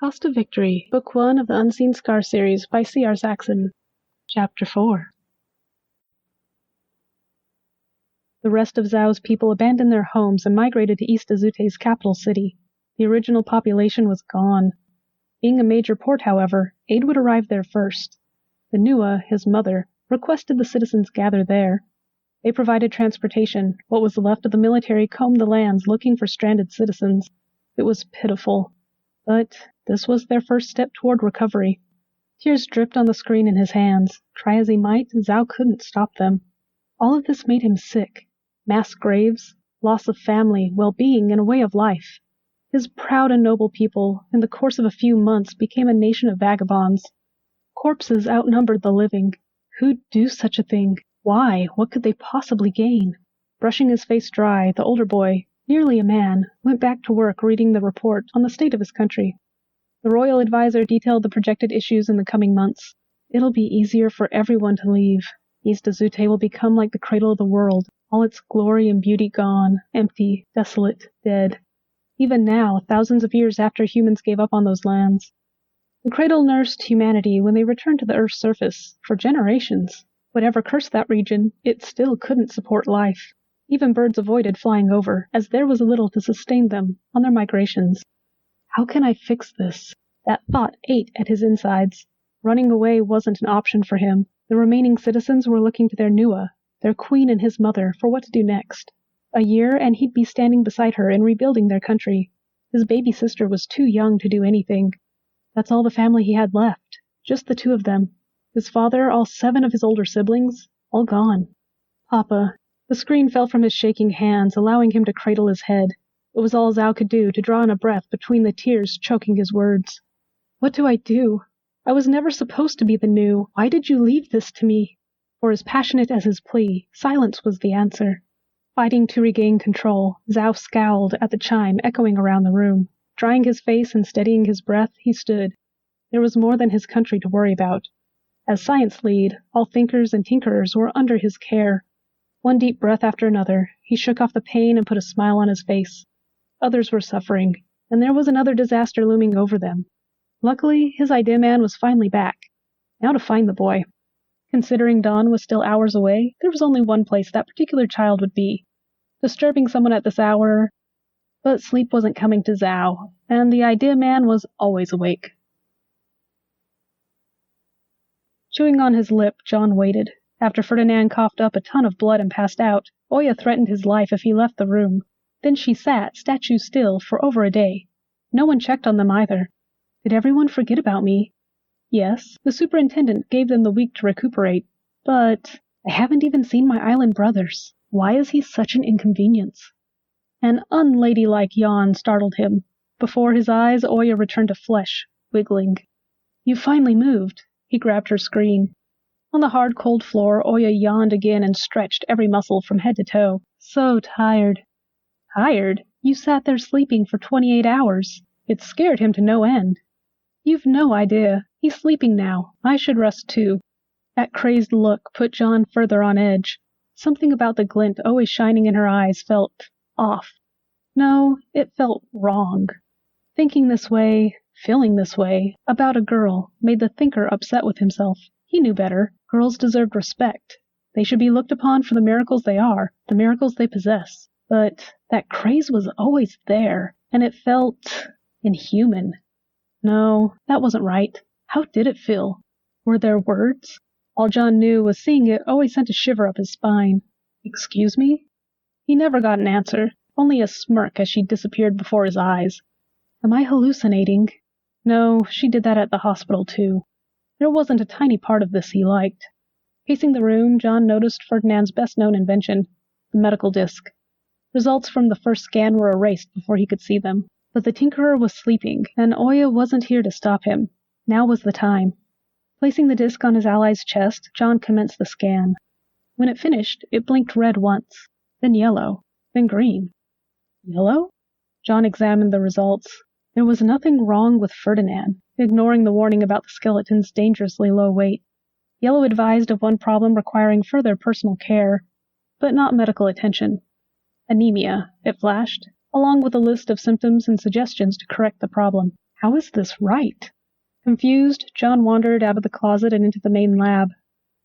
Cost of Victory, Book 1 of the Unseen Scar series by C.R. Saxon. Chapter 4. The rest of Zhao's people abandoned their homes and migrated to East Azute's capital city. The original population was gone. Being a major port, however, aid would arrive there first. The Nua, his mother, requested the citizens gather there. They provided transportation. What was left of the military combed the lands looking for stranded citizens. It was pitiful. But this was their first step toward recovery. Tears dripped on the screen in his hands. Try as he might, Zhao couldn't stop them. All of this made him sick. Mass graves, loss of family, well-being, and a way of life. His proud and noble people, in the course of a few months, became a nation of vagabonds. Corpses outnumbered the living. Who'd do such a thing? Why? What could they possibly gain? Brushing his face dry, the older boy, nearly a man, went back to work reading the report on the state of his country. The royal advisor detailed the projected issues in the coming months. It'll be easier for everyone to leave. East Azute will become like the cradle of the world, all its glory and beauty gone, empty, desolate, dead. Even now, thousands of years after humans gave up on those lands. The cradle nursed humanity when they returned to the Earth's surface, for generations. Whatever cursed that region, it still couldn't support life. Even birds avoided flying over, as there was little to sustain them on their migrations. How can I fix this? That thought ate at his insides. Running away wasn't an option for him. The remaining citizens were looking to their Nua, their queen and his mother, for what to do next. A year and he'd be standing beside her and rebuilding their country. His baby sister was too young to do anything. That's all the family he had left, just the two of them. His father, all 7 of his older siblings, all gone. Papa. The screen fell from his shaking hands, allowing him to cradle his head. It was all Zhao could do to draw in a breath between the tears choking his words. What do I do? I was never supposed to be the new. Why did you leave this to me? For as passionate as his plea, silence was the answer. Fighting to regain control, Zhao scowled at the chime echoing around the room. Drying his face and steadying his breath, he stood. There was more than his country to worry about. As science lead, all thinkers and tinkerers were under his care. One deep breath after another, he shook off the pain and put a smile on his face. Others were suffering, and there was another disaster looming over them. Luckily, his idea man was finally back. Now to find the boy. Considering dawn was still hours away, there was only one place that particular child would be. Disturbing someone at this hour... But sleep wasn't coming to Zhao, and the idea man was always awake. Chewing on his lip, John waited. After Ferdinand coughed up a ton of blood and passed out, Oya threatened his life if he left the room. Then she sat, statue still, for over a day. No one checked on them either. Did everyone forget about me? Yes, the superintendent gave them the week to recuperate. But I haven't even seen my island brothers. Why is he such an inconvenience? An unladylike yawn startled him. Before his eyes, Oya returned to flesh, wiggling. You finally moved. He grabbed her screen. On the hard, cold floor, Oya yawned again and stretched every muscle from head to toe. So tired. Tired? You sat there sleeping for 28 hours. It scared him to no end. You've no idea. He's sleeping now. I should rest too. That crazed look put John further on edge. Something about the glint always shining in her eyes felt off. No, it felt wrong. Thinking this way, feeling this way, about a girl, made the thinker upset with himself. He knew better. Girls deserved respect. They should be looked upon for the miracles they are, the miracles they possess. But that craze was always there, and it felt inhuman. No, that wasn't right. How did it feel? Were there words? All John knew was seeing it always sent a shiver up his spine. Excuse me? He never got an answer, only a smirk as she disappeared before his eyes. Am I hallucinating? No, she did that at the hospital too. There wasn't a tiny part of this he liked. Pacing the room, John noticed Ferdinand's best-known invention, the medical disc. Results from the first scan were erased before he could see them. But the tinkerer was sleeping, and Oya wasn't here to stop him. Now was the time. Placing the disc on his ally's chest, John commenced the scan. When it finished, it blinked red once, then yellow, then green. Yellow? John examined the results. There was nothing wrong with Ferdinand, ignoring the warning about the skeleton's dangerously low weight. Yellow advised of one problem requiring further personal care, but not medical attention. Anemia, it flashed, along with a list of symptoms and suggestions to correct the problem. How is this right? Confused, John wandered out of the closet and into the main lab.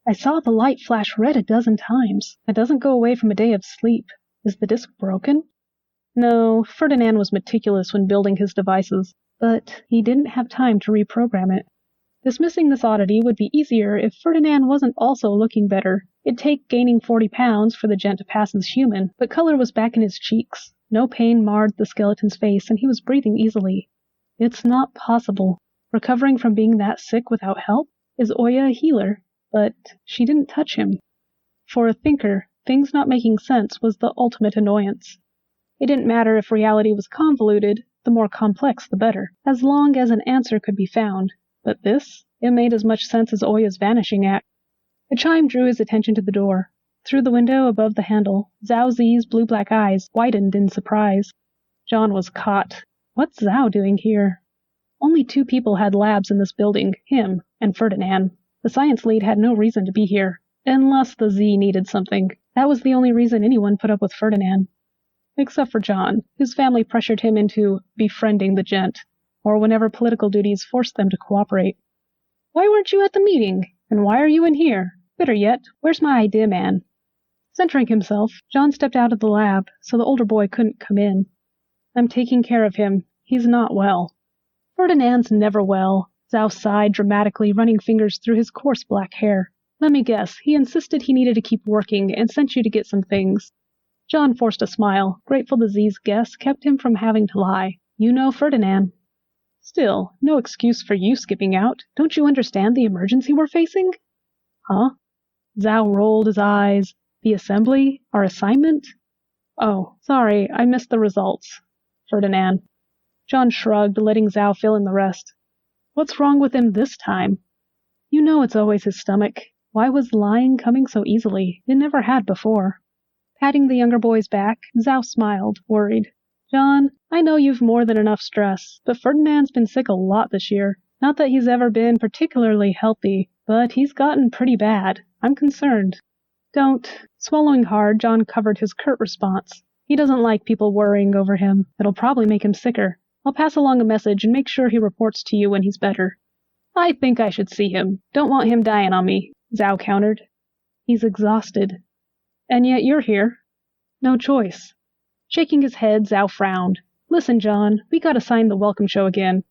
I saw the light flash red a dozen times. It doesn't go away from a day of sleep. Is the disk broken? No, Ferdinand was meticulous when building his devices, but he didn't have time to reprogram it. Dismissing this oddity would be easier if Ferdinand wasn't also looking better. It'd take gaining 40 pounds for the gent to pass as human, but color was back in his cheeks. No pain marred the skeleton's face, and he was breathing easily. It's not possible. Recovering from being that sick without help? Is Oya a healer? But she didn't touch him. For a thinker, things not making sense was the ultimate annoyance. It didn't matter if reality was convoluted, the more complex the better, as long as an answer could be found. But this? It made as much sense as Oya's vanishing act. A chime drew his attention to the door. Through the window above the handle, Zhao Zi's blue-black eyes widened in surprise. John was caught. What's Zhao doing here? Only 2 people had labs in this building, him and Ferdinand. The science lead had no reason to be here, unless the Z needed something. That was the only reason anyone put up with Ferdinand. Except for John, whose family pressured him into befriending the gent, or whenever political duties forced them to cooperate. Why weren't you at the meeting? And why are you in here? Better yet, where's my idea man? Centering himself, John stepped out of the lab, so the older boy couldn't come in. I'm taking care of him. He's not well. Ferdinand's never well. Zhao sighed dramatically, running fingers through his coarse black hair. Let me guess, he insisted he needed to keep working and sent you to get some things. John forced a smile, grateful the Z's guess kept him from having to lie. You know Ferdinand. Still, no excuse for you skipping out. Don't you understand the emergency we're facing? Huh? Zhao rolled his eyes. The assembly? Our assignment? Oh, sorry, I missed the results. Ferdinand. John shrugged, letting Zhao fill in the rest. What's wrong with him this time? You know it's always his stomach. Why was lying coming so easily? It never had before. Patting the younger boy's back, Zhao smiled, worried. John, I know you've more than enough stress, but Ferdinand's been sick a lot this year. Not that he's ever been particularly healthy, but he's gotten pretty bad. I'm concerned. Don't. Swallowing hard, John covered his curt response. He doesn't like people worrying over him. It'll probably make him sicker. I'll pass along a message and make sure he reports to you when he's better. I think I should see him. Don't want him dying on me, Zhao countered. He's exhausted. And yet you're here. No choice. Shaking his head, Zhao frowned. Listen, John, we gotta sign the welcome show again.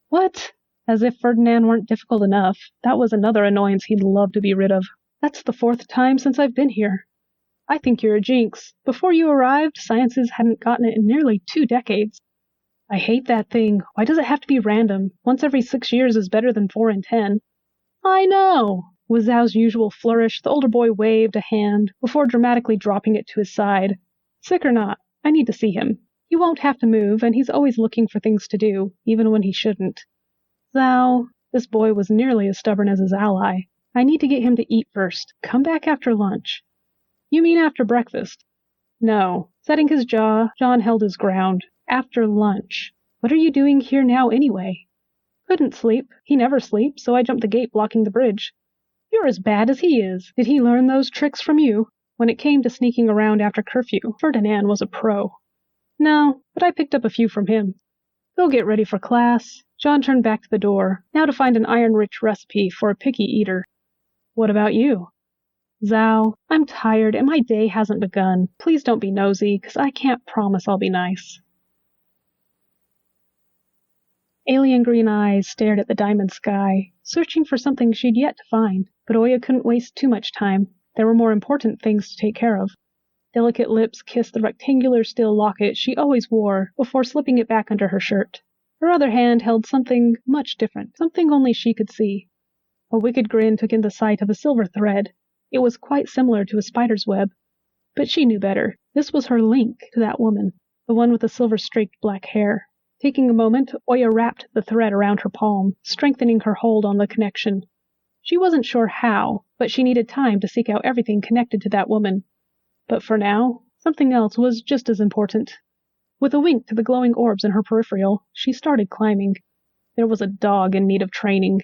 What? As if Ferdinand weren't difficult enough, that was another annoyance he'd love to be rid of. That's the 4th time since I've been here. I think you're a jinx. Before you arrived, sciences hadn't gotten it in nearly 2 decades. I hate that thing. Why does it have to be random? Once every 6 years is better than 4 in 10. I know! With Zhao's usual flourish, the older boy waved a hand before dramatically dropping it to his side. Sick or not, I need to see him. He won't have to move, and he's always looking for things to do, even when he shouldn't. Zhao, this boy was nearly as stubborn as his ally. I need to get him to eat first. Come back after lunch. You mean after breakfast? No. Setting his jaw, John held his ground. After lunch. What are you doing here now anyway? Couldn't sleep. He never sleeps, so I jumped the gate blocking the bridge. You're as bad as he is. Did he learn those tricks from you? When it came to sneaking around after curfew, Ferdinand was a pro. No, but I picked up a few from him. Go get ready for class. John turned back to the door, now to find an iron-rich recipe for a picky eater. What about you? Zhao, I'm tired and my day hasn't begun. Please don't be nosy, 'cause I can't promise I'll be nice. Alien green eyes stared at the diamond sky, searching for something she'd yet to find, but Oya couldn't waste too much time. There were more important things to take care of. Delicate lips kissed the rectangular steel locket she always wore before slipping it back under her shirt. Her other hand held something much different, something only she could see. A wicked grin took in the sight of a silver thread. It was quite similar to a spider's web. But she knew better. This was her link to that woman, the one with the silver-streaked black hair. Taking a moment, Oya wrapped the thread around her palm, strengthening her hold on the connection. She wasn't sure how, but she needed time to seek out everything connected to that woman. But for now, something else was just as important. With a wink to the glowing orbs in her peripheral, she started climbing. There was a dog in need of training.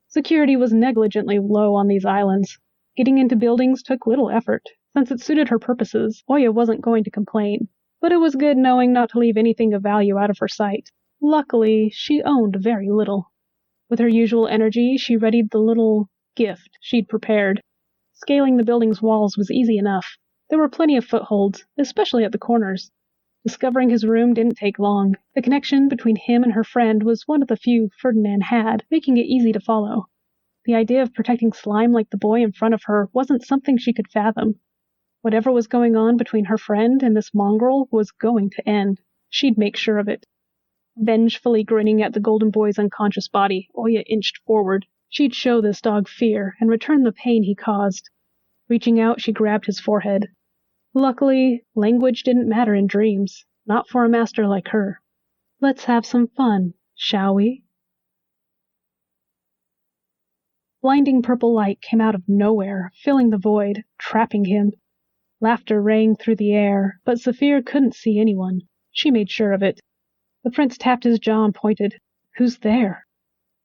Security was negligently low on these islands. Getting into buildings took little effort. Since it suited her purposes, Oya wasn't going to complain. But it was good knowing not to leave anything of value out of her sight. Luckily, she owned very little. With her usual energy, she readied the little gift she'd prepared. Scaling the building's walls was easy enough. There were plenty of footholds, especially at the corners. Discovering his room didn't take long. The connection between him and her friend was one of the few Ferdinand had, making it easy to follow. The idea of protecting Slime like the boy in front of her wasn't something she could fathom. Whatever was going on between her friend and this mongrel was going to end. She'd make sure of it. Vengefully grinning at the golden boy's unconscious body, Oya inched forward. She'd show this dog fear and return the pain he caused. Reaching out, she grabbed his forehead. Luckily, language didn't matter in dreams, not for a master like her. Let's have some fun, shall we? Blinding purple light came out of nowhere, filling the void, trapping him. Laughter rang through the air, but Zephyr couldn't see anyone. She made sure of it. The prince tapped his jaw and pointed. Who's there?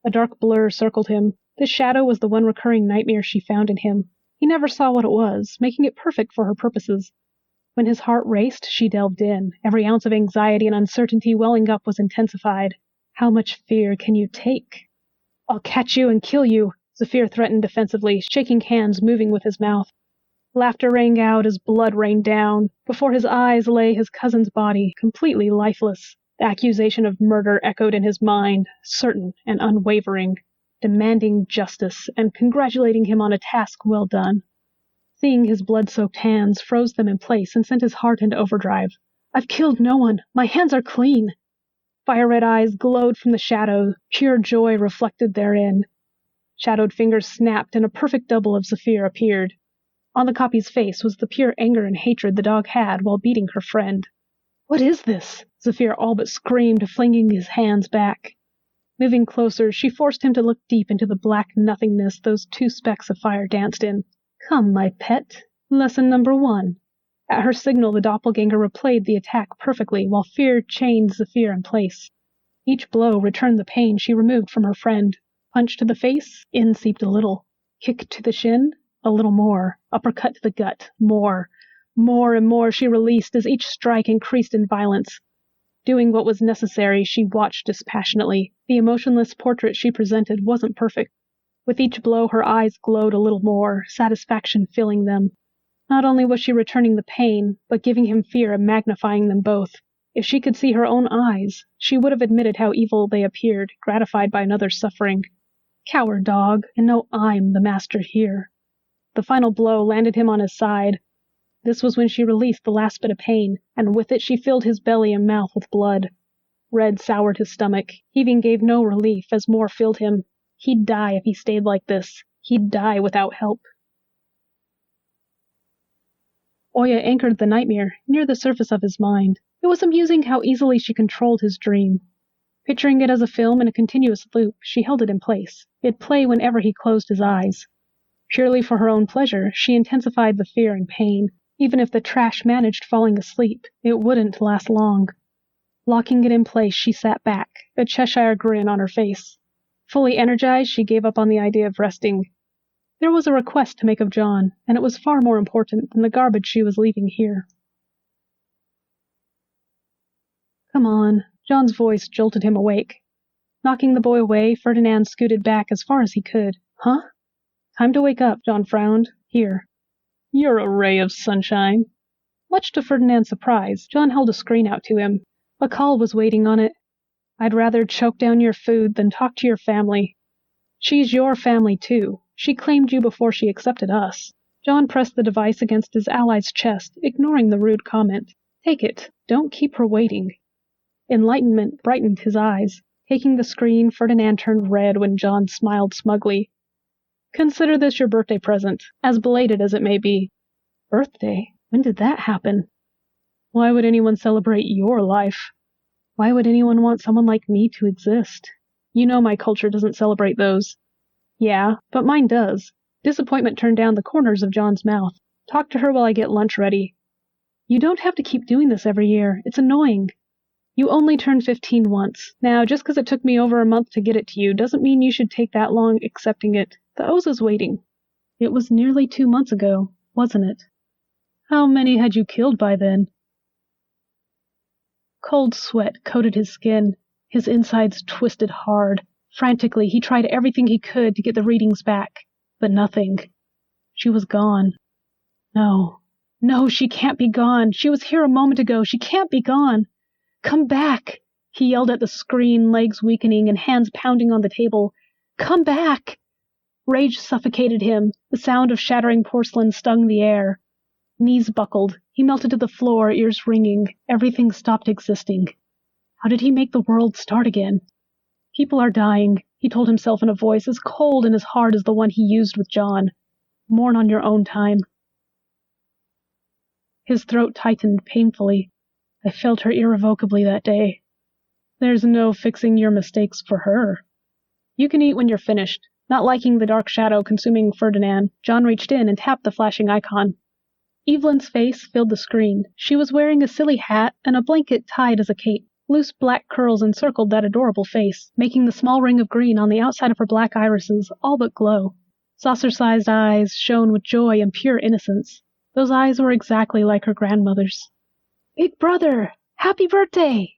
A dark blur circled him. This shadow was the one recurring nightmare she found in him. He never saw what it was, making it perfect for her purposes. When his heart raced, she delved in. Every ounce of anxiety and uncertainty welling up was intensified. How much fear can you take? I'll catch you and kill you, Zephyr threatened defensively, shaking hands, moving with his mouth. Laughter rang out as blood rained down. Before his eyes lay his cousin's body, completely lifeless. The accusation of murder echoed in his mind, certain and unwavering, demanding justice and congratulating him on a task well done. Seeing his blood-soaked hands froze them in place and sent his heart into overdrive. I've killed no one. My hands are clean. Fire-red eyes glowed from the shadow, pure joy reflected therein. Shadowed fingers snapped and a perfect double of Zephyr appeared. On the copy's face was the pure anger and hatred the dog had while beating her friend. What is this? Zephyr all but screamed, flinging his hands back. Moving closer, she forced him to look deep into the black nothingness those two specks of fire danced in. Come, my pet. Lesson number 1. At her signal, the doppelganger replayed the attack perfectly while fear chained Zephyr in place. Each blow returned the pain she removed from her friend. Punch to the face, in seeped a little. Kick to the shin, a little more. Uppercut to the gut, more. More and more she released as each strike increased in violence. Doing what was necessary, she watched dispassionately. The emotionless portrait she presented wasn't perfect. With each blow, her eyes glowed a little more, satisfaction filling them. Not only was she returning the pain, but giving him fear and magnifying them both. If she could see her own eyes, she would have admitted how evil they appeared, gratified by another's suffering. Coward dog, and no, I'm the master here. The final blow landed him on his side. This was when she released the last bit of pain, and with it she filled his belly and mouth with blood. Red soured his stomach. Heaving gave no relief as more filled him. He'd die if he stayed like this. He'd die without help. Oya anchored the nightmare near the surface of his mind. It was amusing how easily she controlled his dream. Picturing it as a film in a continuous loop, she held it in place. It'd play whenever he closed his eyes. Purely for her own pleasure, she intensified the fear and pain. Even if the trash managed falling asleep, it wouldn't last long. Locking it in place, she sat back, a Cheshire grin on her face. Fully energized, she gave up on the idea of resting. There was a request to make of John, and it was far more important than the garbage she was leaving here. Come on. John's voice jolted him awake. Knocking the boy away, Ferdinand scooted back as far as he could. Huh? Time to wake up, John frowned. Here. You're a ray of sunshine. Much to Ferdinand's surprise, John held a screen out to him. A call was waiting on it. I'd rather choke down your food than talk to your family. She's your family, too. She claimed you before she accepted us. John pressed the device against his ally's chest, ignoring the rude comment. Take it. Don't keep her waiting. Enlightenment brightened his eyes. Taking the screen, Ferdinand turned red when John smiled smugly. Consider this your birthday present, as belated as it may be. Birthday? When did that happen? Why would anyone celebrate your life? Why would anyone want someone like me to exist? You know my culture doesn't celebrate those. Yeah, but mine does. Disappointment turned down the corners of John's mouth. Talk to her while I get lunch ready. You don't have to keep doing this every year. It's annoying. You only turned 15 once. Now, just because it took me over a month to get it to you doesn't mean you should take that long accepting it. The Oza's waiting. It was nearly 2 months ago, wasn't it? How many had you killed by then? Cold sweat coated his skin. His insides twisted hard. Frantically, he tried everything he could to get the readings back, but nothing. She was gone. No, she can't be gone. She was here a moment ago. She can't be gone. Come back, he yelled at the screen, legs weakening and hands pounding on the table. Come back! Rage suffocated him. The sound of shattering porcelain stung the air. Knees buckled. He melted to the floor, ears ringing. Everything stopped existing. How did he make the world start again? People are dying, he told himself in a voice as cold and as hard as the one he used with John. Mourn on your own time. His throat tightened painfully. I felt her irrevocably that day. There's no fixing your mistakes for her. You can eat when you're finished. Not liking the dark shadow consuming Ferdinand, John reached in and tapped the flashing icon. Evelyn's face filled the screen. She was wearing a silly hat and a blanket tied as a cape. Loose black curls encircled that adorable face, making the small ring of green on the outside of her black irises all but glow. Saucer-sized eyes shone with joy and pure innocence. Those eyes were exactly like her grandmother's. Big brother! Happy birthday!